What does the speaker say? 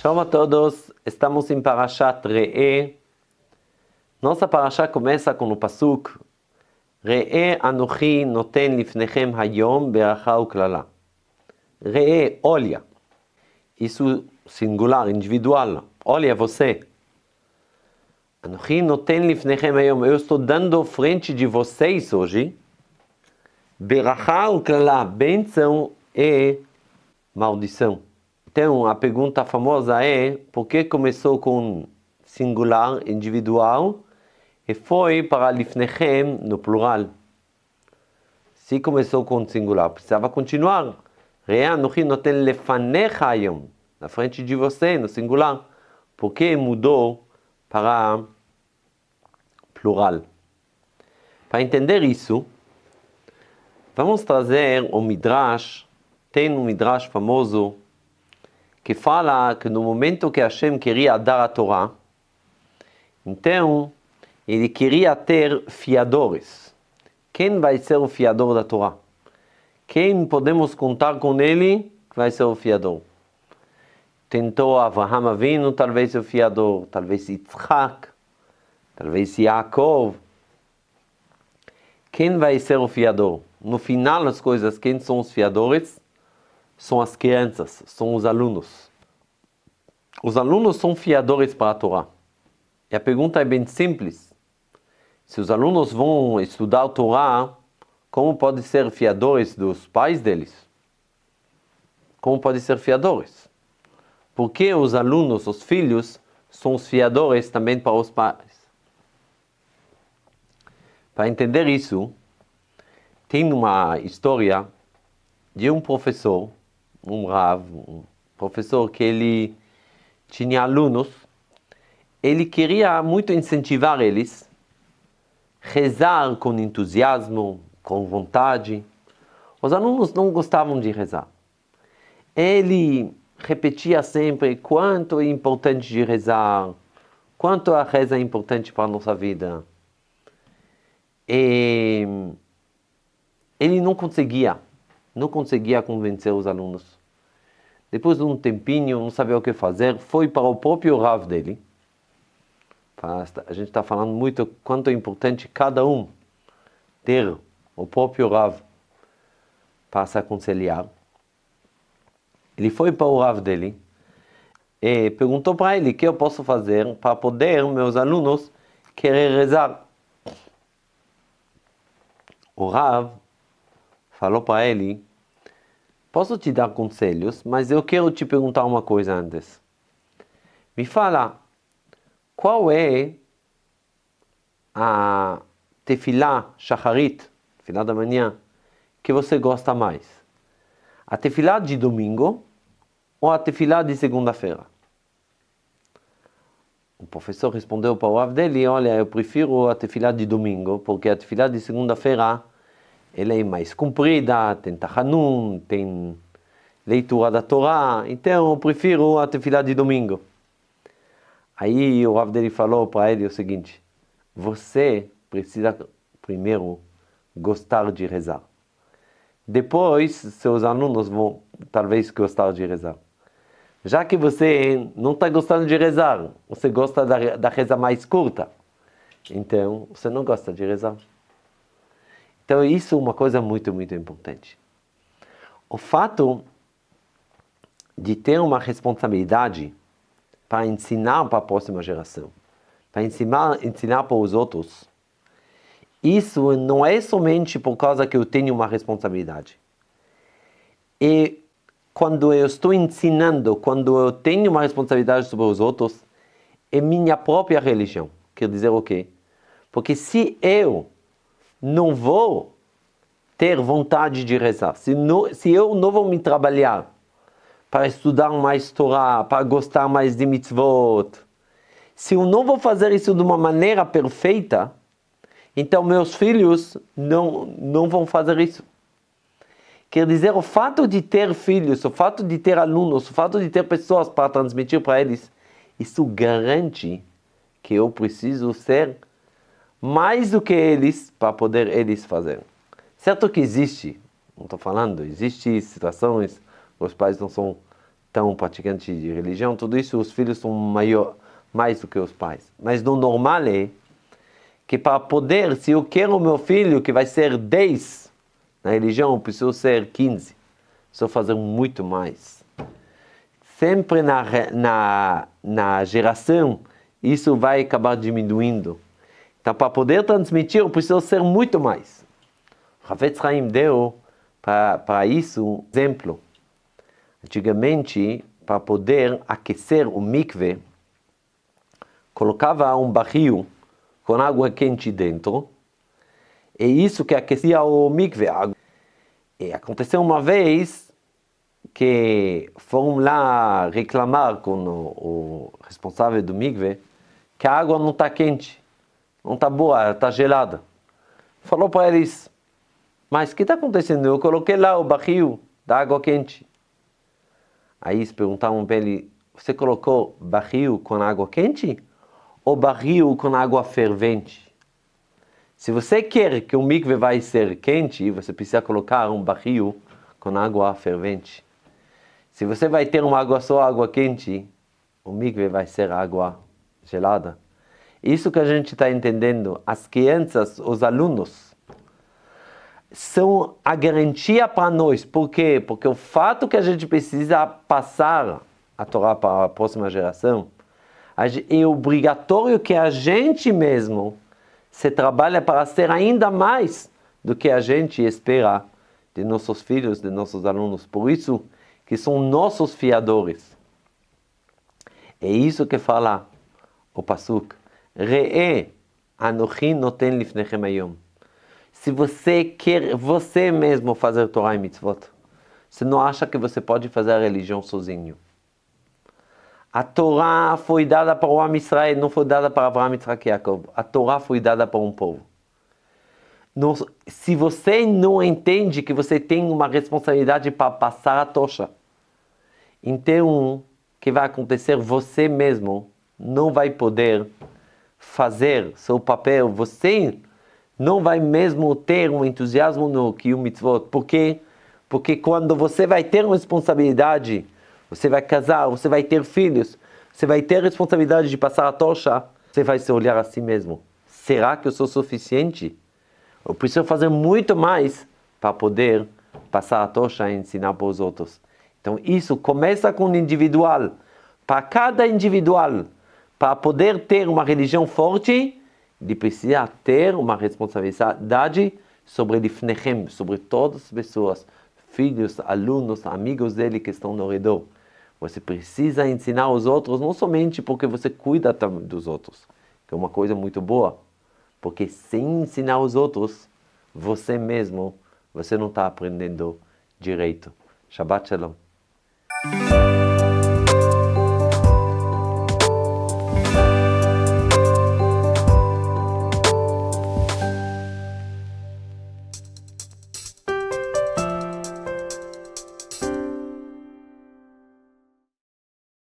Shalom a todos, estamos em Parashat Re'eh. Nossa Parashá começa com o pasuk Re'eh Anochi noten lifnechem hayom beracha uklala. Re'eh, olha. Isso singular, individual. Olha você. Anochi noten lifnechem hayom. Eu estou dando frente de vocês hoje beracha uklala, bênção e maldição. Então, a pergunta famosa é, por que começou com singular, individual, e foi para lifnechem, no plural? Se começou com singular, precisava continuar. Re'eh anochi noten lefanecha hayom, na frente de você, no singular. Por que mudou para plural? Para entender isso, vamos trazer o Midrash. Tem um Midrash famoso que fala que no momento que Hashem queria dar a Torá, então ele queria ter fiadores. Quem vai ser o fiador da Torá? Quem podemos contar com ele que vai ser o fiador? Tentou Avraham Avinu, talvez o fiador, talvez Yitzhak, talvez Yaakov. Quem vai ser o fiador? No final das coisas, quem são os fiadores? São as crianças, são os alunos. Os alunos são fiadores para a Torá. E a pergunta é bem simples. Se os alunos vão estudar a Torá, como podem ser fiadores dos pais deles? Como podem ser fiadores? Porque os alunos, os filhos, são os fiadores também para os pais. Para entender isso, tem uma história de um professor, um Rav, um professor que ele tinha alunos, ele queria muito incentivar eles, rezar com entusiasmo, com vontade. Os alunos não gostavam de rezar. Ele repetia sempre quanto é importante de rezar, quanto a reza é importante para a nossa vida. E ele não conseguia convencer os alunos. Depois de um tempinho, não sabia o que fazer, foi para o próprio Rav dele. A gente está falando muito quanto é importante cada um ter o próprio Rav para se aconselhar. Ele foi para o Rav dele e perguntou para ele o que eu posso fazer para poder meus alunos querer rezar. O Rav falou para ele: posso te dar conselhos, mas eu quero te perguntar uma coisa antes. Me fala, qual é a tefilá shacharit, tefilá da manhã, que você gosta mais? A tefilá de domingo ou a tefilá de segunda-feira? O professor respondeu para o Rav dele: olha, eu prefiro a tefilá de domingo, porque a tefilá de segunda-feira ela é mais comprida, tem tachanun, tem leitura da Torá, então eu prefiro a tefilá de domingo. Aí o Rav dele falou para ele o seguinte: você precisa primeiro gostar de rezar. Depois, seus alunos vão talvez gostar de rezar. Já que você não está gostando de rezar, você gosta da reza mais curta, então você não gosta de rezar. Então isso é uma coisa muito, muito importante. O fato de ter uma responsabilidade para ensinar para a próxima geração, para ensinar para os outros, isso não é somente por causa que eu tenho uma responsabilidade. E quando eu estou ensinando, quando eu tenho uma responsabilidade sobre os outros, é minha própria religião. Quer dizer o quê? Porque se eu não vou ter vontade de rezar, se eu não vou me trabalhar para estudar mais Torá, para gostar mais de mitzvot, se eu não vou fazer isso de uma maneira perfeita, então meus filhos não vão fazer isso. Quer dizer, o fato de ter filhos, o fato de ter alunos, o fato de ter pessoas para transmitir para eles, isso garante que eu preciso ser mais do que eles para poder eles fazer. Certo que existe, não estou falando, existe situações, os pais não são tão praticantes de religião, tudo isso, os filhos são mais do que os pais. Mas o normal é que para poder, se eu quero o meu filho que vai ser 10 na religião, eu preciso ser 15. Preciso fazer muito mais. Sempre na geração, isso vai acabar diminuindo. Então, para poder transmitir, eu preciso ser muito mais. Hafetz Haim deu para isso um exemplo. Antigamente, para poder aquecer o mikve, colocava um barril com água quente dentro, e isso que aquecia o mikve. E aconteceu uma vez que foram lá reclamar com o responsável do mikve que a água não está quente, não está boa, está gelada. Falou para eles: mas o que está acontecendo? Eu coloquei lá o barril da água quente. Aí eles perguntavam para ele: você colocou barril com água quente ou barril com água fervente? Se você quer que o mikve vai ser quente, você precisa colocar um barril com água fervente. Se você vai ter uma água só água quente, o mikve vai ser água gelada. Isso que a gente está entendendo, as crianças, os alunos, são a garantia para nós. Por quê? Porque o fato que a gente precisa passar a Torá para a próxima geração, é obrigatório que a gente mesmo se trabalhe para ser ainda mais do que a gente espera de nossos filhos, de nossos alunos. Por isso que são nossos fiadores. É isso que fala o Pasuk. Re'e anochi noten lifnechem hayom. Se você quer você mesmo fazer Torá e Mitzvot, você não acha que você pode fazer a religião sozinho. A Torá foi dada para o Am Israel, não foi dada para Avraham, Yitzhak e Yaakov. A Torá foi dada para um povo. Se você não entende que você tem uma responsabilidade para passar a tocha, então o que vai acontecer? Você mesmo não vai poder fazer seu papel. Você não vai mesmo ter um entusiasmo no Kiyum Mitzvot. Por quê? Porque quando você vai ter uma responsabilidade, você vai casar, você vai ter filhos, você vai ter a responsabilidade de passar a tocha, você vai se olhar a si mesmo. Será que eu sou suficiente? Eu preciso fazer muito mais para poder passar a tocha e ensinar para os outros. Então isso começa com o individual. Para cada individual, para poder ter uma religião forte, ele precisa ter uma responsabilidade sobre Lifnechem, sobre todas as pessoas, filhos, alunos, amigos dele que estão no redor. Você precisa ensinar os outros, não somente porque você cuida dos outros, que é uma coisa muito boa, porque sem ensinar os outros, você mesmo, você não está aprendendo direito. Shabbat Shalom.